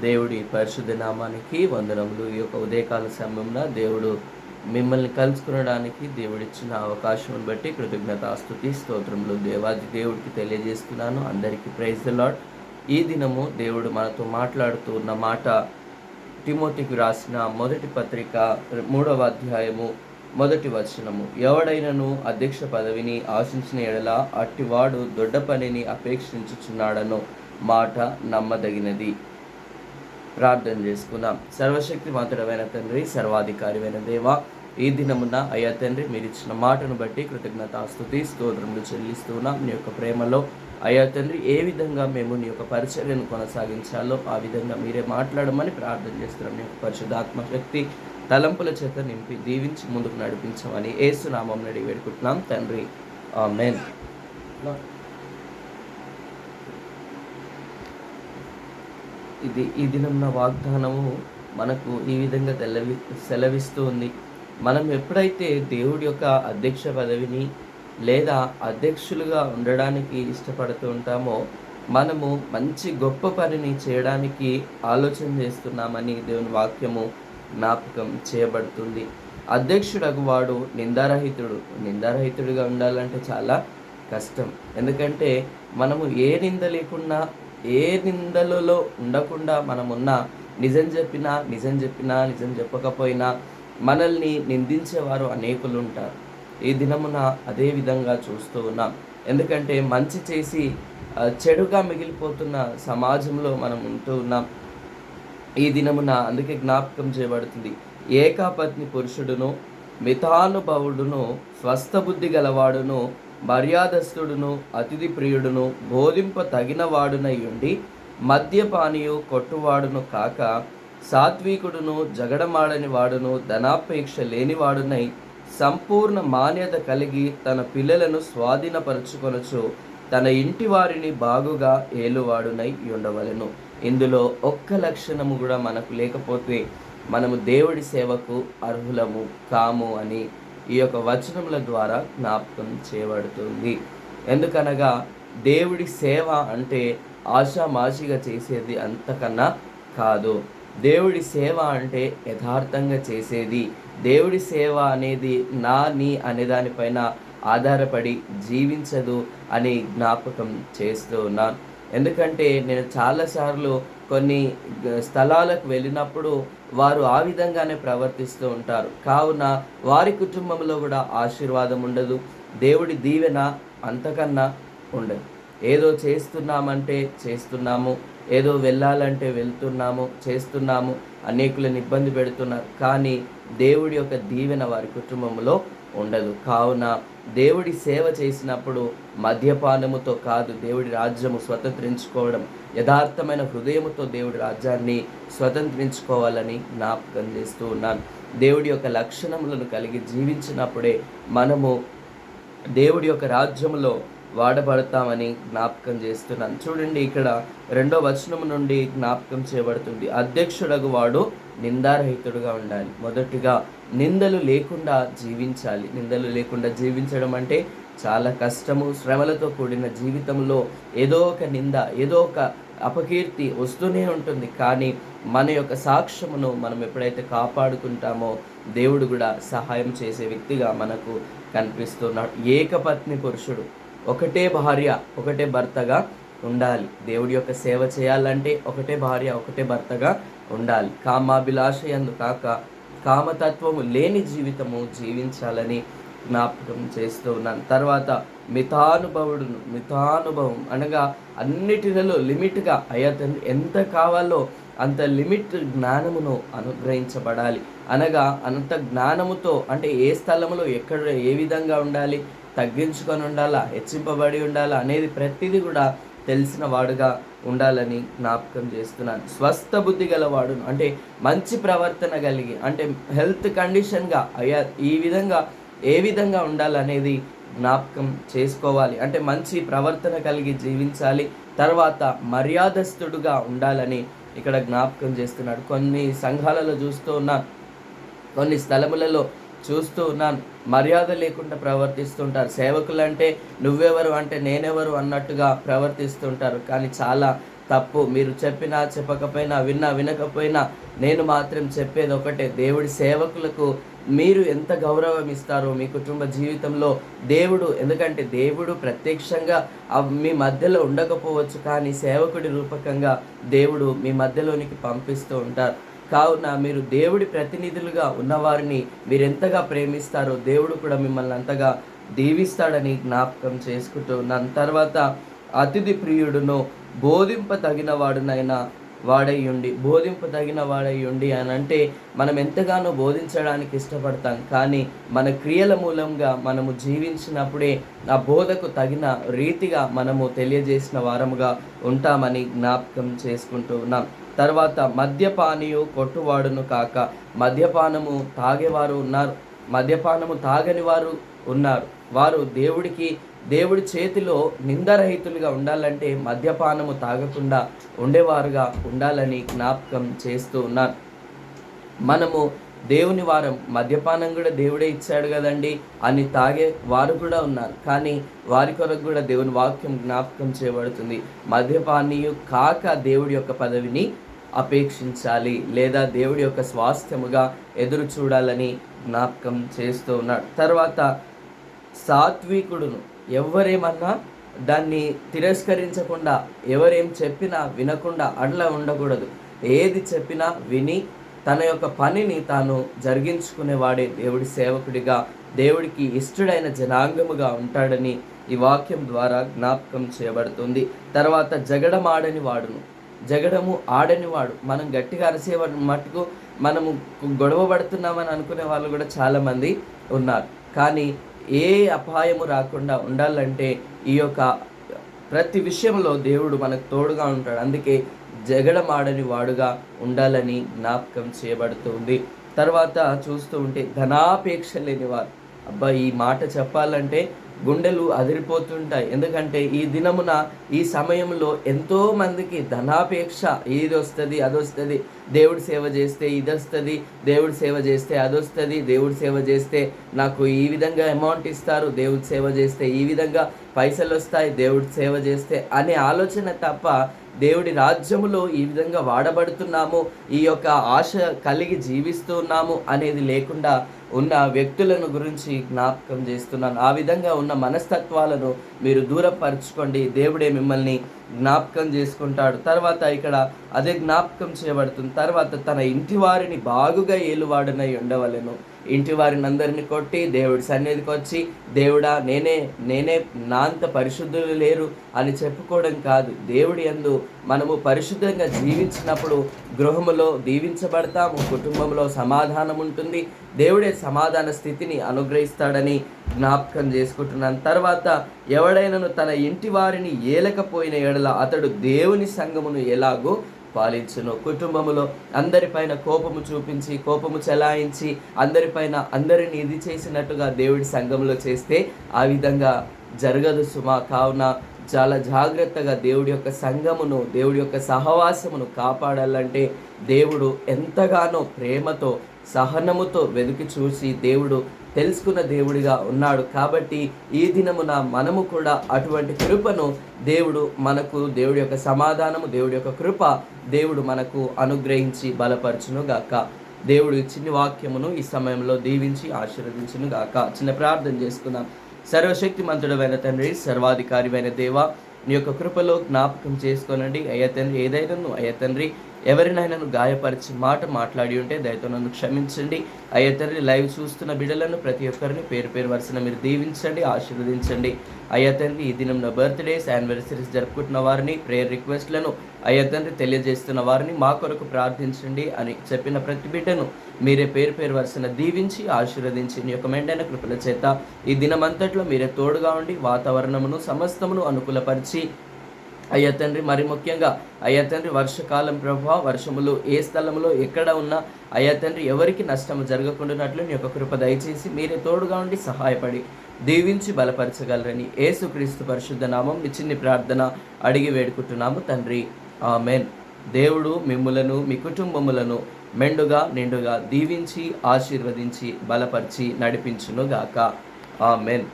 దేవుడి పరిశుద్ధ నామానికి వందనములు. ఈ యొక్క ఉదయకాల సమయంలో దేవుడు మిమ్మల్ని కలుసుకునడానికి దేవుడిచ్చిన అవకాశం బట్టి కృతజ్ఞతాస్తుతి స్తోత్రములు దేవాది దేవుడికి తెలియజేస్తున్నాను. అందరికీ ప్రైజ్ ది లార్డ్. ఈ దినము దేవుడు మనతో మాట్లాడుతూ ఉన్న మాట తిమోతికి రాసిన మొదటి పత్రిక 3వ అధ్యాయము 1వ వచనము. ఎవడైనను అధ్యక్ష పదవిని ఆశించిన ఎడల అట్టివాడు దొడ్డ పనిని అపేక్షించుచున్నాడను మాట నమ్మదగినది. ప్రార్థన చేసుకుందాం. సర్వశక్తిమంతుడైన తండ్రి, సర్వాధికారివైన దేవ, ఈ దినమున అయ్యా తండ్రి మీరు ఇచ్చిన మాటను బట్టి కృతజ్ఞతాస్తుతి స్తోత్రములు చెల్లిస్తున్నాం. నీ యొక్క ప్రేమలో అయ్యా తండ్రి ఏ విధంగా మేము నీ యొక్క పరిచర్యను కొనసాగించాలో ఆ విధంగా మీరే మాట్లాడమని ప్రార్థన చేస్తున్నాం. నీ యొక్క పరిశుద్ధాత్మ శక్తి తలంపుల చేత నింపి దీవించి ముందుకు నడిపించమని యేసు నామమున అడిగి వేడుకుంటున్నాం తండ్రి, ఆమేన్. ఈ దినం వాగ్దానము మనకు ఈ విధంగా సెలవిస్తూ ఉంది. మనం ఎప్పుడైతే దేవుడి యొక్క అధ్యక్ష పదవిని లేదా అధ్యక్షులుగా ఉండడానికి ఇష్టపడుతూ ఉంటామో మనము మంచి గొప్ప పనిని చేయడానికి ఆలోచన చేస్తున్నామని దేవుని వాక్యము జ్ఞాపకం చేయబడుతుంది. అధ్యక్షుడగు వాడు నిందారహితుడిగా ఉండాలంటే చాలా కష్టం. ఎందుకంటే మనము ఏ నింద లేకుండా ఏ నిందలలో ఉండకుండా మనమున్నా నిజం చెప్పకపోయినా మనల్ని నిందించేవారు అనేకులు ఉంటారు. ఈ దినమున అదే విధంగా చూస్తూ ఉన్నాం. ఎందుకంటే మంచి చేసి చెడుగా మిగిలిపోతున్న సమాజంలో మనం ఉంటూ ఉన్నాం. ఈ దినమున అందుకే జ్ఞాపకం చేయబడుతుంది, ఏకాపత్ని పురుషుడును మితానుభవుడును స్వస్థ బుద్ధి గలవాడును మర్యాదస్తుడును అతిథి ప్రియుడును బోధింప తగిన వాడునై ఉండి మద్యపానీయు కొట్టువాడును కాక సాత్వికుడును జగడమాడని వాడును ధనాపేక్ష లేనివాడునై సంపూర్ణ మాన్యత కలిగి తన పిల్లలను స్వాధీనపరచుకొనొచ్చు తన ఇంటి వారిని బాగుగా ఏలువాడునై ఉండవలెను. ఇందులో ఒక్క లక్షణము కూడా మనకు లేకపోతే మనము దేవుడి సేవకు అర్హులము కాము అని ఈ యొక్క వచనముల ద్వారా జ్ఞాపకం చేయబడుతుంది. ఎందుకనగా దేవుడి సేవ అంటే ఆషామాషిగా చేసేది అంతకన్నా కాదు. దేవుడి సేవ అంటే యథార్థంగా చేసేది. దేవుడి సేవ అనేది నీ అనే దానిపైన ఆధారపడి జీవించదు అని జ్ఞాపకం చేస్తూ ఉన్నాను. ఎందుకంటే నేను చాలాసార్లు కొన్ని స్థలాలకు వెళ్ళినప్పుడు వారు ఆ విధంగానే ప్రవర్తిస్తూ ఉంటారు. కావున వారి కుటుంబంలో కూడా ఆశీర్వాదం ఉండదు, దేవుడి దీవెన అంతకన్నా ఉండదు. ఏదో చేస్తున్నామంటే చేస్తున్నాము, ఏదో వెళ్ళాలంటే వెళ్తున్నాము, చేస్తున్నాము, అనేకులను ఇబ్బంది పెడుతున్నారు, కానీ దేవుడి యొక్క దీవెన వారి కుటుంబంలో ఉండదు. కావున దేవుడి సేవ చేసినప్పుడు మద్యపానముతో కాదు దేవుడి రాజ్యము స్వతంత్రించుకోవడం, యథార్థమైన హృదయముతో దేవుడి రాజ్యాన్ని స్వతంత్రించుకోవాలని జ్ఞాపకం చేస్తూ ఉన్నాను. దేవుడి యొక్క లక్షణములను కలిగి జీవించినప్పుడే మనము దేవుడి యొక్క రాజ్యములో వాడబడతామని జ్ఞాపకం చేస్తున్నాను. చూడండి, ఇక్కడ 2వ వచనం నుండి జ్ఞాపకం చేయబడుతుంది, అధ్యక్షుడగు వాడు నిందారహితుడుగా ఉండాలి. మొదటిగా నిందలు లేకుండా జీవించాలి. నిందలు లేకుండా జీవించడం అంటే చాలా కష్టము. శ్రమలతో కూడిన జీవితంలో ఏదో ఒక నింద, ఏదో ఒక అపకీర్తి వస్తూనే ఉంటుంది. కానీ మన యొక్క సాక్ష్యమును మనం ఎప్పుడైతే కాపాడుకుంటామో దేవుడు కూడా సహాయం చేసే వ్యక్తిగా మనకు కనిపిస్తున్నాడు. ఏకపత్ని పురుషుడు, ఒకటే భార్య ఒకటే భర్తగా ఉండాలి. దేవుడి యొక్క సేవ చేయాలంటే ఒకటే భార్య ఒకటే భర్తగా ఉండాలి. కామాభిలాష యందు కాక కామతత్వము లేని జీవితము జీవించాలని జ్ఞాపకం చేస్తూ ఉన్నాను. తర్వాత మితానుభవం అనగా అన్నిటిలో లిమిట్గా అయ్యా తండ్రి ఎంత కావాలో అంత లిమిట్ జ్ఞానమును అనుగ్రహించబడాలి. అనగా అంత జ్ఞానముతో అంటే ఏ స్థలంలో ఎక్కడ ఏ విధంగా ఉండాలి, తగ్గించుకొని ఉండాలా, హెచ్చింపబడి ఉండాలా అనేది ప్రతిదీ కూడా తెలిసిన వాడుగా ఉండాలని జ్ఞాపకం చేస్తున్నాను. స్వస్థ బుద్ధి గలవాడును అంటే మంచి ప్రవర్తన కలిగి, అంటే హెల్త్ కండిషన్గా అయ్యా ఈ విధంగా ఏ విధంగా ఉండాలనేది జ్ఞాపకం చేసుకోవాలి. అంటే మంచి ప్రవర్తన కలిగి జీవించాలి. తర్వాత మర్యాదస్తుడుగా ఉండాలని ఇక్కడ జ్ఞాపకం చేస్తున్నాడు. కొన్ని సంఘాలలో చూస్తూ ఉన్నాను, కొన్ని స్థలములలో చూస్తూ ఉన్నాను, మర్యాద లేకుండా ప్రవర్తిస్తుంటారు. సేవకులు అంటే నువ్వెవరు అంటే నేనెవరు అన్నట్టుగా ప్రవర్తిస్తుంటారు. కానీ చాలా తప్పు. మీరు చెప్పినా చెప్పకపోయినా, విన్నా వినకపోయినా నేను మాత్రం చెప్పేది ఒకటే, దేవుడి సేవకులకు మీరు ఎంత గౌరవం ఇస్తారో మీ కుటుంబ జీవితంలో దేవుడు, ఎందుకంటే దేవుడు ప్రత్యక్షంగా మీ మధ్యలో ఉండకపోవచ్చు, కానీ సేవకుడి రూపకంగా దేవుడు మీ మధ్యలోనికి పంపిస్తూ ఉంటారు. కావున మీరు దేవుడి ప్రతినిధులుగా ఉన్నవారిని మీరెంతగా ప్రేమిస్తారో దేవుడు కూడా మిమ్మల్ని అంతగా దీవిస్తాడని జ్ఞాపకం చేసుకుంటూ ఉన్నాను. తర్వాత అతిథి ప్రియుడును బోధింపదగిన వాడయ్యుండి అని అంటే మనం ఎంతగానో బోధించడానికి ఇష్టపడతాం, కానీ మన క్రియల మూలంగా మనము జీవించినప్పుడే ఆ బోధకు తగిన రీతిగా మనము తెలియజేసిన వారముగా ఉంటామని జ్ఞాపకం చేసుకుంటూ ఉన్నాం. తర్వాత మద్యపానీయు కొట్టువాడును కాక, మద్యపానము తాగేవారు ఉన్నారు, మద్యపానము తాగని వారు ఉన్నారు. వారు దేవుడి చేతిలో నిందరహితులుగా ఉండాలంటే మద్యపానము తాగకుండా ఉండేవారుగా ఉండాలని జ్ఞాపకం చేస్తూ ఉన్నారు. మనము దేవుని వారం, మద్యపానం కూడా దేవుడే ఇచ్చాడు కదండి అని తాగే వారు కూడా ఉన్నారు, కానీ వారి కొరకు కూడా దేవుని వాక్యం జ్ఞాపకం చేయబడుతుంది. మద్యపానీయు కాక దేవుడి యొక్క పదవిని అపేక్షించాలి, లేదా దేవుడి యొక్క స్వాస్థ్యముగా ఎదురు చూడాలని జ్ఞాపకం చేస్తూ ఉన్నాడు. తర్వాత సాత్వికుడును, ఎవరేమన్నా దాన్ని తిరస్కరించకుండా, ఎవరేం చెప్పినా వినకుండా అట్లా ఉండకూడదు. ఏది చెప్పినా విని తన యొక్క పనిని తాను జరిగించుకునేవాడే దేవుడి సేవకుడిగా, దేవుడికి ఇష్టడైన జనాంగముగా ఉంటాడని ఈ వాక్యం ద్వారా జ్ఞాపకం చేయబడుతుంది. తర్వాత జగడము ఆడనివాడు, మనం గట్టిగా అరిసే మట్టుకు మనము గొడవ పడుతున్నామని అనుకునే వాళ్ళు కూడా చాలామంది ఉన్నారు, కానీ ఏ అపాయము రాకుండా ఉండాలంటే ఈ యొక్క ప్రతి విషయంలో దేవుడు మనకు తోడుగా ఉంటాడు. అందుకే జగడమాడని వాడుగా ఉండాలని జ్ఞాపకం చేయబడుతుంది. తర్వాత చూస్తూ ఉంటే ధనాపేక్ష లేనివారు, అబ్బా ఈ మాట చెప్పాలంటే గుండెలు అదిరిపోతుంటాయి. ఎందుకంటే ఈ దినమున ఈ సమయంలో ఎంతోమందికి ధనాపేక్ష, ఇది వస్తుంది అది వస్తుంది, దేవుడి సేవ చేస్తే ఇది వస్తుంది, దేవుడి సేవ చేస్తే అది వస్తుంది, దేవుడి సేవ చేస్తే నాకు ఈ విధంగా అమౌంట్ ఇస్తారు, దేవుడి సేవ చేస్తే ఈ విధంగా పైసలు వస్తాయి, దేవుడి సేవ చేస్తే అనే ఆలోచన తప్ప దేవుడి రాజ్యములో ఈ విధంగా వాడబడుతున్నాము, ఈ యొక్క ఆశ కలిగి జీవిస్తూ ఉన్నాము అనేది లేకుండా ఉన్న వ్యక్తులను గురించి జ్ఞాపకం చేస్తున్నాను. ఆ విధంగా ఉన్న మనస్తత్వాలను మీరు దూరపరచుకోండి, దేవుడే మిమ్మల్ని జ్ఞాపకం చేసుకుంటాడు. తర్వాత ఇక్కడ అదే జ్ఞాపకం చేయబడుతుంది. తర్వాత తన ఇంటి వారిని బాగుగా ఏలువాడనై ఉండవలెను. ఇంటి వారిని అందరినీ కొట్టి దేవుడి సన్నిధికి వచ్చి, దేవుడా నేనే నా అంత పరిశుద్ధులు లేరు అని చెప్పుకోవడం కాదు. దేవుడి యందు మనము పరిశుద్ధంగా జీవించినప్పుడు గృహములో దీవించబడతాము, కుటుంబంలో సమాధానం ఉంటుంది, దేవుడే సమాధాన స్థితిని అనుగ్రహిస్తాడని జ్ఞాపకం చేసుకుంటున్నాను. తర్వాత ఎవడైనను తన ఇంటి వారిని ఏలకపోయిన ఎడల అతడు దేవుని సంఘమును ఎలాగో పాలించును. కుటుంబములో అందరిపైన కోపము చూపించి, కోపము చెలాయించి, అందరిని ఇది చేసినట్టుగా దేవుడి సంఘంలో చేస్తే ఆ విధంగా జరగదు సుమా. కావున చాలా జాగ్రత్తగా దేవుడి యొక్క సంఘమును, దేవుడి యొక్క సహవాసమును కాపాడాలంటే దేవుడు ఎంతగానో ప్రేమతో, సహనముతో వెతికి చూసి దేవుడు తెలుసుకున్న దేవుడిగా ఉన్నాడు. కాబట్టి ఈ దినమున మనము కూడా అటువంటి కృపను దేవుడి యొక్క సమాధానము, దేవుడి యొక్క కృప దేవుడు మనకు అనుగ్రహించి బలపరచును గాక. దేవుడు చిన్ని వాక్యమును ఈ సమయంలో దీవించి ఆశీర్వదించును గాక. చిన్న ప్రార్థన చేసుకుందాం. సర్వశక్తిమంతుడమైన తండ్రి, సర్వాధికారిమైన దేవ, నీ యొక్క కృపలో జ్ఞాపకం చేసుకోనండి. అయ్యా తండ్రి, ఏదైనా అయ్యా తండ్రి ఎవరినైనా గాయపరిచి మాట మాట్లాడి ఉంటే దయతో నన్ను క్షమించండి. అయ్యా తండ్రి, లైవ్ చూస్తున్న బిడ్డలను ప్రతి ఒక్కరిని పేరు వరుసన మీరు దీవించండి, ఆశీర్వదించండి. అయ్యా తండ్రి, ఈ దినం బర్త్డేస్, యానివర్సరీస్ జరుపుకుంటున్న వారిని, ప్రేయర్ రిక్వెస్ట్లను అయ్యా తండ్రి తెలియజేస్తున్న వారిని మా కొరకు ప్రార్థించండి అని చెప్పిన ప్రతి బిడ్డను మీరే పేరు వరుసన దీవించి ఆశీర్వదించి నీ యొక్క మెండైన కృపల చేత ఈ దినమంతట్లో మీరే తోడుగా ఉండి వాతావరణమును సమస్తమును అనుకూలపరిచి అయ్యా తండ్రి, మరి ముఖ్యంగా అయ్యా తండ్రి వర్షకాలం ప్రభావ, వర్షములు ఏ స్థలంలో ఎక్కడ ఉన్నా అయ్యా తండ్రి ఎవరికి నష్టము జరగకుండానట్లు నీ యొక్క కృప దయచేసి మీరే తోడుగా ఉండి సహాయపడి దీవించి బలపరచగలరని యేసుక్రీస్తు పరిశుద్ధ నామం మీ చిన్ని ప్రార్థన అడిగి వేడుకుంటున్నాము తండ్రి, ఆమేన్. దేవుడు మిమ్ములను, మీ కుటుంబములను మెండుగా నిండుగా దీవించి ఆశీర్వదించి బలపరిచి నడిపించును గాక. ఆమేన్.